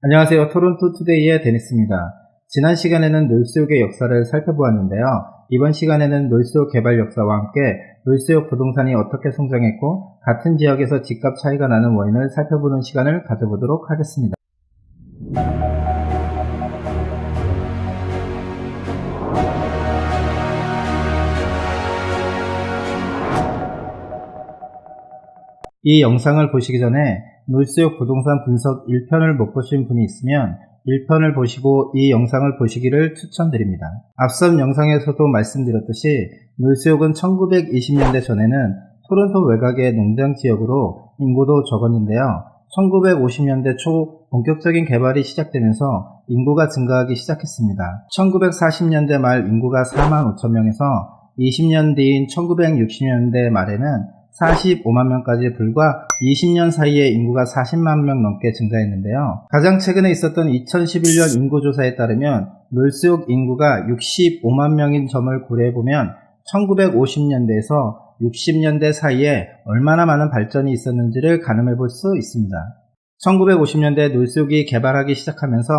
안녕하세요. 토론토 투데이의 데니스입니다. 지난 시간에는 놀수욕의 역사를 살펴보았는데요. 이번 시간에는 놀수욕 개발 역사와 함께 놀수욕 부동산이 어떻게 성장했고 같은 지역에서 집값 차이가 나는 원인을 살펴보는 시간을 가져보도록 하겠습니다. 이 영상을 보시기 전에 놀수욕 부동산 분석 1편을 못 보신 분이 있으면 1편을 보시고 이 영상을 보시기를 추천드립니다. 앞선 영상에서도 말씀드렸듯이 놀수욕은 1920년대 전에는 토론토 외곽의 농장 지역으로 인구도 적었는데요. 1950년대 초 본격적인 개발이 시작되면서 인구가 증가하기 시작했습니다. 1940년대 말 인구가 4만 5천 명에서 20년 뒤인 1960년대 말에는 45만 명까지 불과 20년 사이에 인구가 40만 명 넘게 증가했는데요. 가장 최근에 있었던 2011년 인구조사에 따르면 놀수욕 인구가 65만 명인 점을 고려해보면 1950년대에서 60년대 사이에 얼마나 많은 발전이 있었는지를 가늠해볼 수 있습니다. 1950년대 놀수욕이 개발하기 시작하면서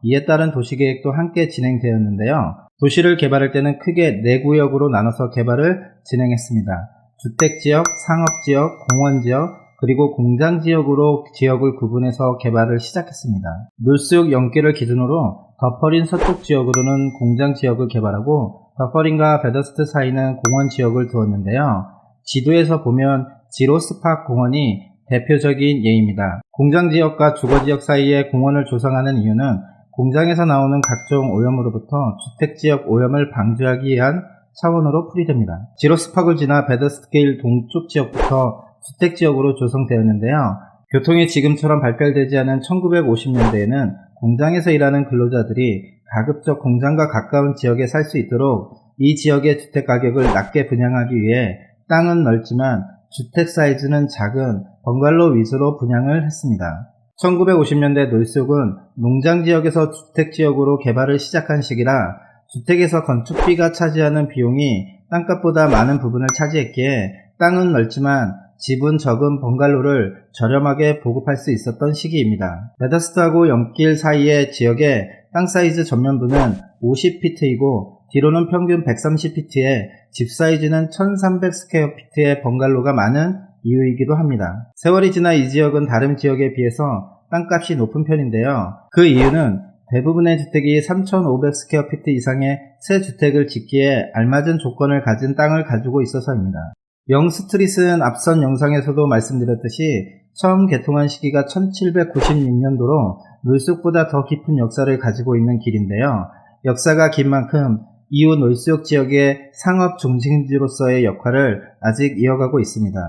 이에 따른 도시계획도 함께 진행되었는데요. 도시를 개발할 때는 크게 4구역으로 나눠서 개발을 진행했습니다. 주택지역, 상업지역, 공원지역, 그리고 공장지역으로 지역을 구분해서 개발을 시작했습니다. 놀수욕 연길을 기준으로 더퍼린 서쪽 지역으로는 공장지역을 개발하고 더퍼린과 베더스트 사이는 공원지역을 두었는데요. 지도에서 보면 지로스팍 공원이 대표적인 예입니다. 공장지역과 주거지역 사이에 공원을 조성하는 이유는 공장에서 나오는 각종 오염으로부터 주택지역 오염을 방지하기 위한 차원으로 풀이됩니다. 지로스팍을 지나 베더스트길 동쪽 지역부터 주택지역으로 조성되었는데요. 교통이 지금처럼 발달되지 않은 1950년대에는 공장에서 일하는 근로자들이 가급적 공장과 가까운 지역에 살 수 있도록 이 지역의 주택가격을 낮게 분양하기 위해 땅은 넓지만 주택 사이즈는 작은 번갈로 위주로 분양을 했습니다. 1950년대 놀수욕은 농장지역에서 주택지역으로 개발을 시작한 시기라 주택에서 건축비가 차지하는 비용이 땅값보다 많은 부분을 차지했기에 땅은 넓지만 집은 적은 번갈로를 저렴하게 보급할 수 있었던 시기입니다. 베더스트하고 연길 사이의 지역의 땅 사이즈 전면부는 50피트이고 뒤로는 평균 130피트에 집 사이즈는 1300스퀘어피트의 번갈로가 많은 이유이기도 합니다. 세월이 지나 이 지역은 다른 지역에 비해서 땅값이 높은 편인데요. 그 이유는 대부분의 주택이 3,500스퀘어피트 이상의 새 주택을 짓기에 알맞은 조건을 가진 땅을 가지고 있어서입니다. 영스트릿은 앞선 영상에서도 말씀드렸듯이 처음 개통한 시기가 1796년도로 놀수욕보다 더 깊은 역사를 가지고 있는 길인데요. 역사가 긴 만큼 이후 놀수욕 지역의 상업 중심지로서의 역할을 아직 이어가고 있습니다.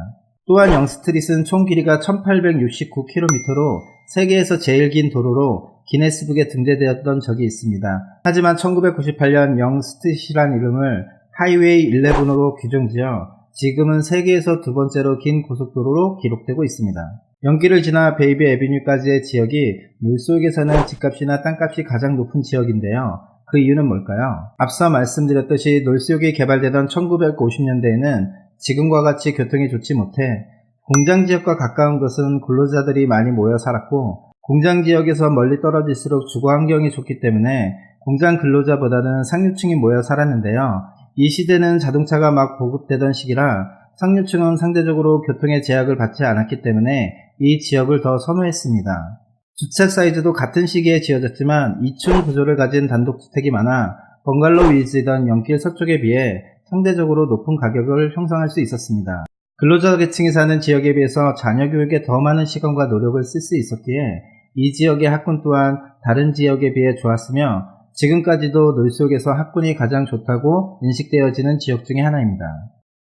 또한 영스트릿은 총 길이가 1869km로 세계에서 제일 긴 도로로 기네스북에 등재되었던 적이 있습니다. 하지만 1998년 영스트릿이란 이름을 하이웨이 11으로 규정지어 지금은 세계에서 두 번째로 긴 고속도로로 기록되고 있습니다. 연길을 지나 베이비 애비뉴까지의 지역이 놀수욕에서는 집값이나 땅값이 가장 높은 지역인데요. 그 이유는 뭘까요? 앞서 말씀드렸듯이 놀수욕이 개발되던 1950년대에는 지금과 같이 교통이 좋지 못해 공장지역과 가까운 곳은 근로자들이 많이 모여 살았고 공장지역에서 멀리 떨어질수록 주거환경이 좋기 때문에 공장 근로자보다는 상류층이 모여 살았는데요. 이 시대는 자동차가 막 보급되던 시기라 상류층은 상대적으로 교통의 제약을 받지 않았기 때문에 이 지역을 더 선호했습니다. 주택 사이즈도 같은 시기에 지어졌지만 2층 구조를 가진 단독주택이 많아 번갈로 위주이던 연길 서쪽에 비해 상대적으로 높은 가격을 형성할 수 있었습니다. 근로자 계층이 사는 지역에 비해서 자녀 교육에 더 많은 시간과 노력을 쓸 수 있었기에 이 지역의 학군 또한 다른 지역에 비해 좋았으며 지금까지도 놀수욕에서 학군이 가장 좋다고 인식되어지는 지역 중의 하나입니다.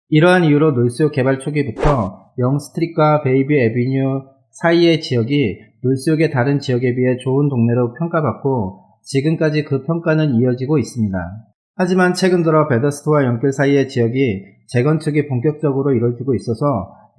이러한 이유로 놀수욕 개발 초기부터 영스트릿과 베이비 애비뉴 사이의 지역이 놀수욕의 다른 지역에 비해 좋은 동네로 평가받고 지금까지 그 평가는 이어지고 있습니다. 하지만 최근 들어 베더스트와 연길 사이의 지역이 재건축이 본격적으로 이루어지고 있어서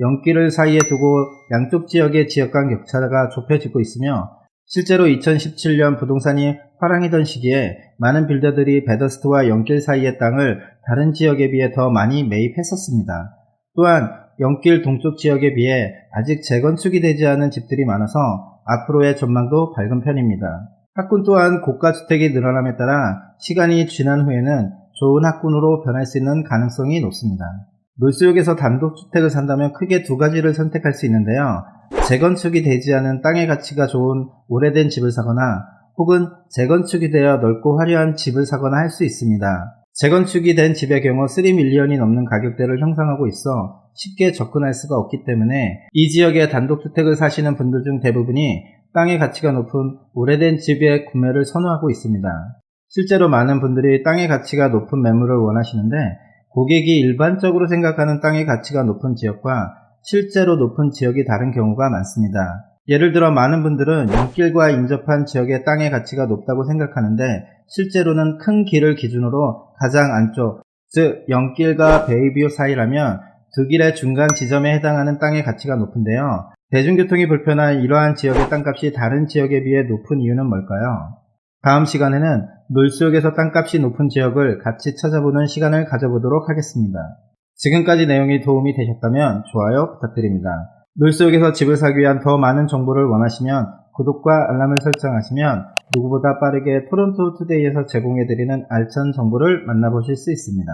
연길을 사이에 두고 양쪽 지역의 지역 간 격차가 좁혀지고 있으며 실제로 2017년 부동산이 화랑이던 시기에 많은 빌더들이 베더스트와 연길 사이의 땅을 다른 지역에 비해 더 많이 매입했었습니다. 또한 연길 동쪽 지역에 비해 아직 재건축이 되지 않은 집들이 많아서 앞으로의 전망도 밝은 편입니다. 학군 또한 고가주택이 늘어남에 따라 시간이 지난 후에는 좋은 학군으로 변할 수 있는 가능성이 높습니다. 놀수역에서 단독주택을 산다면 크게 두 가지를 선택할 수 있는데요. 재건축이 되지 않은 땅의 가치가 좋은 오래된 집을 사거나 혹은 재건축이 되어 넓고 화려한 집을 사거나 할 수 있습니다. 재건축이 된 집의 경우 3밀리언이 넘는 가격대를 형성하고 있어 쉽게 접근할 수가 없기 때문에 이 지역에 단독주택을 사시는 분들 중 대부분이 땅의 가치가 높은 오래된 집의 구매를 선호하고 있습니다. 실제로 많은 분들이 땅의 가치가 높은 매물을 원하시는데 고객이 일반적으로 생각하는 땅의 가치가 높은 지역과 실제로 높은 지역이 다른 경우가 많습니다. 예를 들어 많은 분들은 연길과 인접한 지역의 땅의 가치가 높다고 생각하는데 실제로는 큰 길을 기준으로 가장 안쪽, 즉 연길과 베이비오 사이라면 두 길의 중간 지점에 해당하는 땅의 가치가 높은데요. 대중교통이 불편한 이러한 지역의 땅값이 다른 지역에 비해 높은 이유는 뭘까요? 다음 시간에는 놀수역에서 땅값이 높은 지역을 같이 찾아보는 시간을 가져보도록 하겠습니다. 지금까지 내용이 도움이 되셨다면 좋아요 부탁드립니다. 놀수역에서 집을 사기 위한 더 많은 정보를 원하시면 구독과 알람을 설정하시면 누구보다 빠르게 토론토 투데이에서 제공해드리는 알찬 정보를 만나보실 수 있습니다.